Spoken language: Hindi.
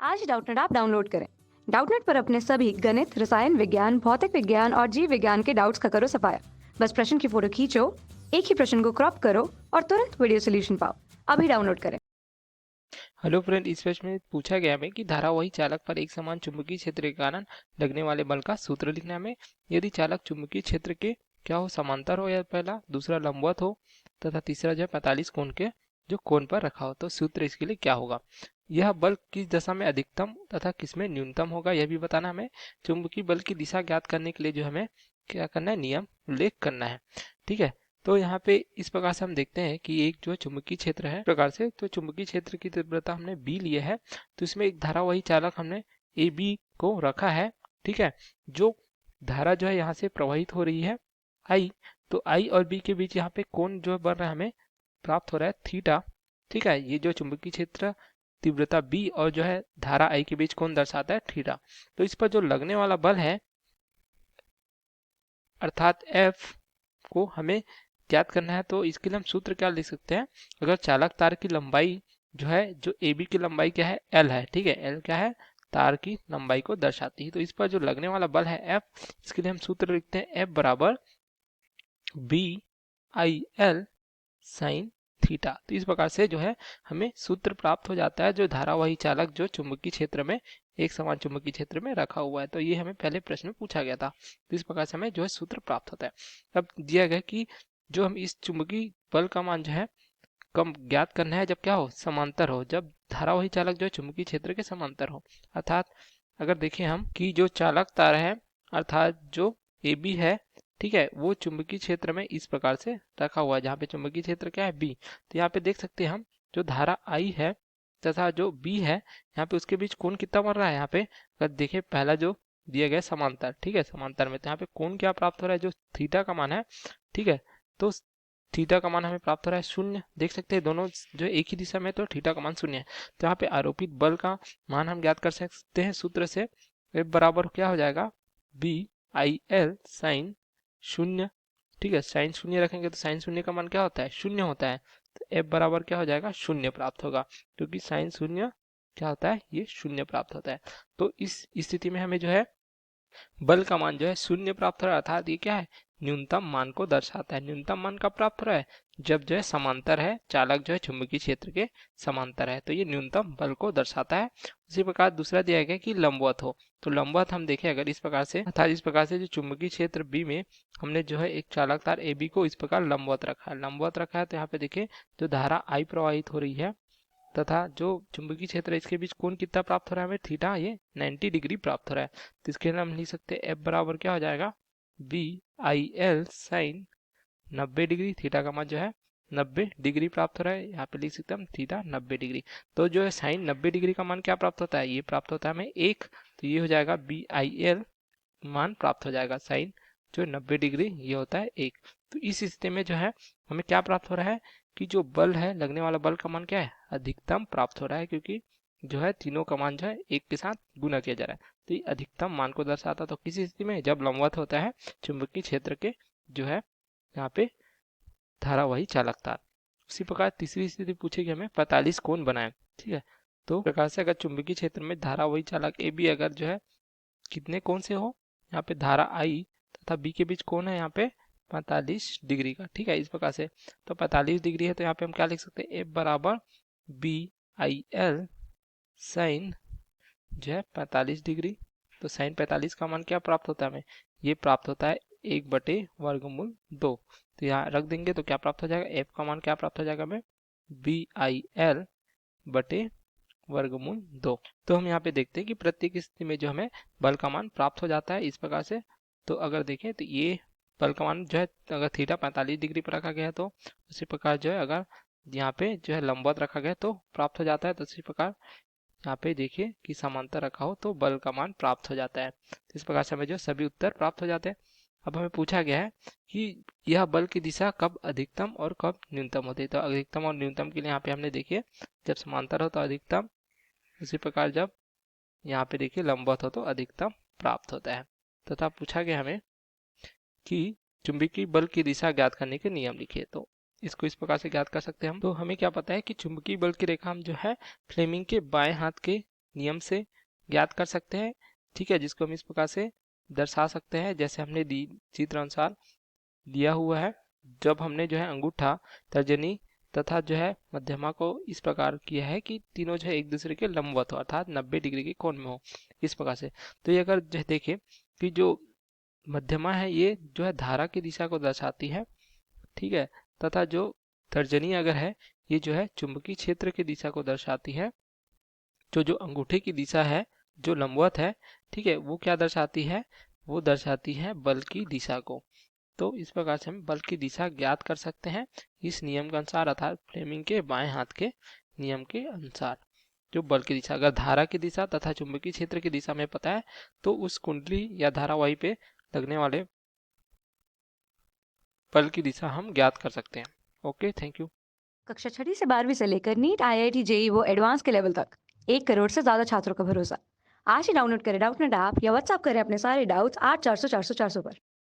आज डाउटनेट ऐप डाउनलोड करें। डाउटनेट पर अपने सभी गणित, रसायन विज्ञान, भौतिक विज्ञान और जीव विज्ञान के डाउट्स का करो सफाया। बस प्रश्न की फोटो खींचो, एक ही प्रश्न को क्रॉप करो और तुरंत वीडियो सोल्यूशन पाओ। अभी डाउनलोड करें। हेलो फ्रेंड, इस प्रश्न में पूछा गया है कि धारावाही चालक पर एक समान चुंबकीय क्षेत्र के कारण लगने वाले बल का सूत्र लिखना है हमें। यदि चालक चुंबकीय क्षेत्र के क्या हो, समांतर हो या पहला, दूसरा लंबवत हो तथा तीसरा जो है 45 कोण के जो कोण पर रखा हो, तो सूत्र इसके लिए क्या होगा। यह बल किस दशा में अधिकतम तथा किसमें न्यूनतम होगा यह भी बताना हमें। चुंबकीय बल की दिशा ज्ञात करने के लिए जो हमें क्या करना है, नियम उल्लेख करना है। ठीक है, तो यहाँ पे इस प्रकार से हम देखते हैं कि एक जो चुंबकीय क्षेत्र है, इस प्रकार से तो चुंबकीय क्षेत्र की तीव्रता हमने बी लिए है, तो इसमें एक धारावाही चालक हमने ए बी को रखा है। ठीक है, जो धारा जो है यहाँ से प्रवाहित हो रही है आई, तो आई और बी के बीच यहाँ पे कोण जो बन रहा है हमें प्राप्त हो रहा है थीटा। ठीक है, ये जो चुंबकीय क्षेत्र तीव्रता बी और जो है धारा आई के बीच कोण दर्शाता है थीटा। तो इस पर जो लगने वाला बल है अर्थात एफ को हमें ज्ञात करना है। तो इसके लिए हम सूत्र क्या लिख सकते हैं, अगर चालक तार की लंबाई जो है, जो ए बी की लंबाई क्या है, एल है। ठीक है, एल क्या है, तार की लंबाई को दर्शाती है। तो इस पर जो लगने वाला बल है एफ, इसके लिए हम सूत्र लिखते हैं एफ बराबर B I L sine theta. तो इस प्रकार से जो है हमें सूत्र प्राप्त हो जाता है, जो धारावाही चालक जो चुंबकीय क्षेत्र में एक समान चुंबकीय क्षेत्र में रखा हुआ है। तो ये हमें पहले प्रश्न में पूछा गया था, तो इस प्रकार से हमें जो है सूत्र प्राप्त होता है। अब दिया गया कि जो हम इस चुंबकीय बल का मान जो है कम ज्ञात करना है जब क्या हो, समांतर हो, जब धारावाही चालक जो है चुंबकीय क्षेत्र के समांतर हो। अर्थात अगर देखें हम कि जो चालक तार है अर्थात जो ए बी है, ठीक है, वो चुंबकीय क्षेत्र में इस प्रकार से रखा हुआ है, जहाँ पे चुंबकीय क्षेत्र क्या है बी। तो यहाँ पे देख सकते हैं हम जो धारा आई है तथा जो बी है, यहाँ पे उसके बीच कोण कितना बन रहा है। यहाँ पे अगर देखें पहला जो दिया गया समांतर, ठीक है, समांतर में, तो यहाँ पे कोण क्या प्राप्त हो रहा है, जो थीटा का मान है। ठीक है, तो थीटा का मान हमें प्राप्त हो रहा है शून्य। देख सकते हैं दोनों जो एक ही दिशा में, तो थीटा का मान शून्य है। तो यहाँ पे आरोपित बल का मान हम ज्ञात कर सकते हैं सूत्र से। F बराबर क्या हो जाएगा, बी आई एल साइन शून्य। ठीक है, साइन शून्य रखेंगे तो साइन शून्य का मान क्या होता है, शून्य होता है। तो F बराबर क्या हो जाएगा, शून्य प्राप्त होगा, क्योंकि साइन शून्य क्या होता है, ये शून्य प्राप्त होता है। तो इस स्थिति में हमें जो है बल का मान जो है शून्य प्राप्त हो रहा है, अर्थात ये क्या है, न्यूनतम मान को दर्शाता है। न्यूनतम मान कब प्राप्त हो रहा है, जब जो है समांतर है, चालक जो है चुंबकीय क्षेत्र के समांतर है, तो ये न्यूनतम बल को दर्शाता है। उसी प्रकार दूसरा दिया गया कि लंबवत हो, तो लंबवत हम देखें अगर इस प्रकार से, अर्थात इस प्रकार से जो चुंबकीय क्षेत्र बी में हमने जो है एक चालक तार ए बी को इस प्रकार लंबवत रखा है, लंबवत रखा है, तो यहाँ पे देखिए जो धारा आई प्रवाहित हो रही है तथा जो चुंबकीय क्षेत्र है इसके बीच कोण कितना प्राप्त हो रहा है हमें, थीटा, ये 90 डिग्री प्राप्त हो रहा है। तो इसके लिए हम लिख सकते हैं एफ बराबर क्या हो जाएगा, B I L sine 90 degree, theta का मान जो है 90 डिग्री प्राप्त हो रहा है। यहाँ पे लिख सकते हैं हम थीटा 90 डिग्री। तो जो है साइन 90 डिग्री का मान क्या प्राप्त होता है, ये प्राप्त होता है हमें एक, तो ये हो जाएगा बी आई एल मान प्राप्त हो जाएगा साइन जो 90 डिग्री, ये होता है एक। तो इस स्थिति में जो है हमें क्या प्राप्त हो रहा है कि जो बल है, लगने वाला बल का मान क्या है, अधिकतम प्राप्त हो रहा है, क्योंकि जो है तीनों का मान जो है एक के साथ गुना किया जा रहा है। तो ये अधिकतम मान को दर्शाता है। तो किसी स्थिति में जब लंबवत होता है चुंबकीय क्षेत्र के जो है यहाँ पे धारावाही चालक तार। उसी प्रकार तीसरी स्थिति पूछेगी हमें 45 कोण बनाए। ठीक है, तो प्रकार से अगर चुंबकीय क्षेत्र में धारावाही चालक ए बी अगर जो है कितने कोण से हो, यहाँ पे धारा आई तथा बी के बीच कोण है यहाँ पे 45 डिग्री का। ठीक है, इस प्रकार से तो 45 डिग्री है, तो यहाँ पे हम क्या लिख सकते हैं, एफ बराबर बी आई एल साइन जो है 45 डिग्री। तो साइन 45 का मान क्या प्राप्त होता है हमें, ये प्राप्त होता है 1/वर्गमूल 2। तो यहाँ रख देंगे तो क्या प्राप्त हो जाएगा, एफ का मान क्या प्राप्त हो जाएगा हमें, बी आई एल बटे वर्गमूल 2। तो हम यहाँ पे देखते हैं कि प्रत्येक स्थिति में जो हमें बल का मान प्राप्त हो जाता है इस प्रकार से। तो अगर देखें तो ये बल का मान जो है अगर थीटा 45 डिग्री पर रखा गया है, तो उसी प्रकार जो है अगर यहाँ पे जो है लंबवत रखा गया तो प्राप्त हो जाता है। तो उसी प्रकार यहाँ पे देखिए कि समांतर रखा हो तो बल का मान प्राप्त हो जाता है। तो इस प्रकार से हमें जो सभी उत्तर प्राप्त हो जाते हैं। अब हमें पूछा गया है कि यह बल की दिशा कब अधिकतम और कब न्यूनतम होती है। तो अधिकतम और न्यूनतम के लिए यहाँ पे हमने देखिए जब समांतर हो तो अधिकतम, उसी प्रकार जब यहाँ पे देखिए लंबवत हो तो अधिकतम प्राप्त होता है। तथा पूछा गया हमें कि चुंबकीय बल की दिशा ज्ञात करने के नियम लिखिए। तो इसको इस प्रकार से ज्ञात कर सकते हैं हम। तो हमें क्या पता है कि चुंबकीय बल की रेखा हम जो है फ्लेमिंग के बाएं हाथ के नियम से ज्ञात कर सकते हैं, ठीक है, जिसको हम इस प्रकार से दर्शा सकते हैं जैसे हमने दी चित्र अनुसार दिया हुआ है। जब हमने जो है अंगूठा, तर्जनी तथा जो है मध्यमा को इस प्रकार किया है कि तीनों जो है एक दूसरे के लंबवत हो, अर्थात 90 डिग्री के कोण में हो, इस प्रकार से। तो ये अगर जो है देखें कि जो मध्यमा है ये जो है धारा की दिशा को दर्शाती है, ठीक है, तथा जो तर्जनी अगर है ये जो है चुंबकीय क्षेत्र की दिशा को दर्शाती है। जो अंगूठे की दिशा है जो लंबवत है, ठीक है, वो क्या दर्शाती है, वो दर्शाती है बल की दिशा को। तो इस प्रकार से हम बल की दिशा ज्ञात कर सकते हैं इस नियम के अनुसार, अर्थात फ्लेमिंग के बाएं हाथ के नियम के अनुसार। जो बल की दिशा, अगर धारा की दिशा तथा चुंबकीय क्षेत्र की दिशा में पता है तो उस कुंडली या धारावाही पे लगने वाले बल की दिशा हम ज्ञात कर सकते हैं। Okay, thank you. कक्षा 6वीं से 12वीं से लेकर नीट, आईआईटी, जेई वो एडवांस के लेवल तक 1 करोड़ से ज्यादा छात्रों का भरोसा। आज ही डाउनलोड करें डाउटनेट ऐप या व्हाट्सएप करें अपने सारे डाउट्स 8400 400 400 पर।